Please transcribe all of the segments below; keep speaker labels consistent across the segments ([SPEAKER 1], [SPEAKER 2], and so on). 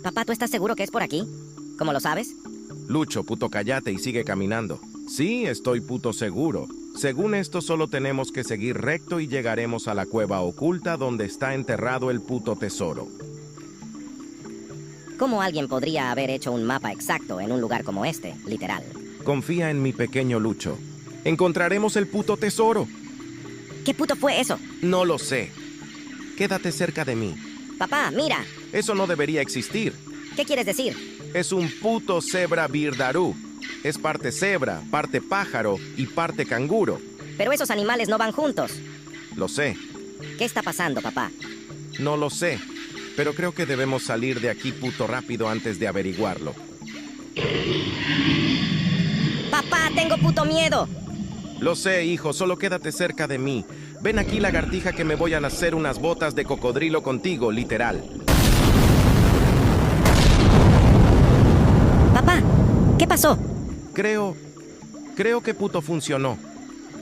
[SPEAKER 1] Papá, ¿tú estás seguro que es por aquí? ¿Cómo lo sabes?
[SPEAKER 2] Lucho, puto, cállate y sigue caminando. Sí, estoy puto seguro. Según esto, solo tenemos que seguir recto y llegaremos a la cueva oculta donde está enterrado el puto tesoro.
[SPEAKER 1] ¿Cómo alguien podría haber hecho un mapa exacto en un lugar como este, literal?
[SPEAKER 2] Confía en mi pequeño Lucho. Encontraremos el puto tesoro.
[SPEAKER 1] ¿Qué puto fue eso?
[SPEAKER 2] No lo sé. Quédate cerca de mí.
[SPEAKER 1] Papá, mira.
[SPEAKER 2] Eso no debería existir.
[SPEAKER 1] ¿Qué quieres decir?
[SPEAKER 2] Es un puto cebra birdarú. Es parte cebra, parte pájaro y parte canguro.
[SPEAKER 1] Pero esos animales no van juntos.
[SPEAKER 2] Lo sé.
[SPEAKER 1] ¿Qué está pasando, papá?
[SPEAKER 2] No lo sé. Pero creo que debemos salir de aquí puto rápido antes de averiguarlo.
[SPEAKER 1] ¡Papá, tengo puto miedo!
[SPEAKER 2] Lo sé, hijo, solo quédate cerca de mí. Ven aquí, lagartija, que me voy a hacer unas botas de cocodrilo contigo, literal.
[SPEAKER 1] Papá, ¿qué pasó?
[SPEAKER 2] Creo que puto funcionó.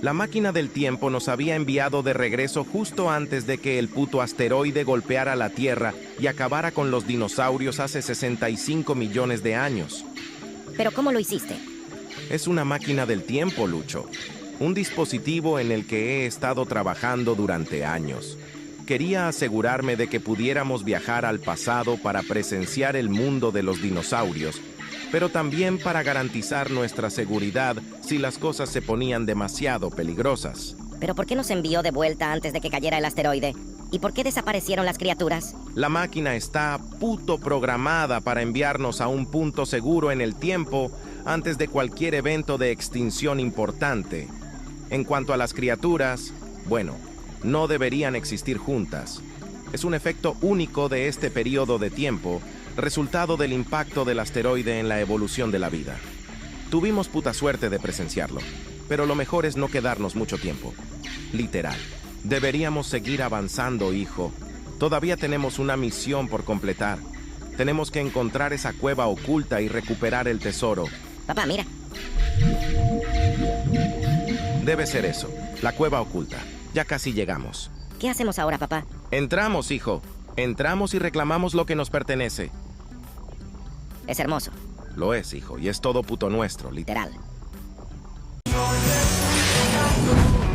[SPEAKER 2] La máquina del tiempo nos había enviado de regreso justo antes de que el puto asteroide golpeara la Tierra y acabara con los dinosaurios hace 65 millones de años.
[SPEAKER 1] ¿Pero cómo lo hiciste?
[SPEAKER 2] Es una máquina del tiempo, Lucho. Un dispositivo en el que he estado trabajando durante años. Quería asegurarme de que pudiéramos viajar al pasado para presenciar el mundo de los dinosaurios, pero también para garantizar nuestra seguridad si las cosas se ponían demasiado peligrosas.
[SPEAKER 1] ¿Pero por qué nos envió de vuelta antes de que cayera el asteroide? ¿Y por qué desaparecieron las criaturas?
[SPEAKER 2] La máquina está puto programada para enviarnos a un punto seguro en el tiempo antes de cualquier evento de extinción importante. En cuanto a las criaturas, bueno, no deberían existir juntas. Es un efecto único de este periodo de tiempo, resultado del impacto del asteroide en la evolución de la vida. Tuvimos puta suerte de presenciarlo, pero lo mejor es no quedarnos mucho tiempo. Literal. Deberíamos seguir avanzando, hijo. Todavía tenemos una misión por completar. Tenemos que encontrar esa cueva oculta y recuperar el tesoro.
[SPEAKER 1] Papá, mira.
[SPEAKER 2] Debe ser eso, la cueva oculta. Ya casi llegamos.
[SPEAKER 1] ¿Qué hacemos ahora, papá?
[SPEAKER 2] Entramos, hijo. Entramos y reclamamos lo que nos pertenece.
[SPEAKER 1] Es hermoso.
[SPEAKER 2] Lo es, hijo, y es todo puto nuestro, literal.
[SPEAKER 1] Literal.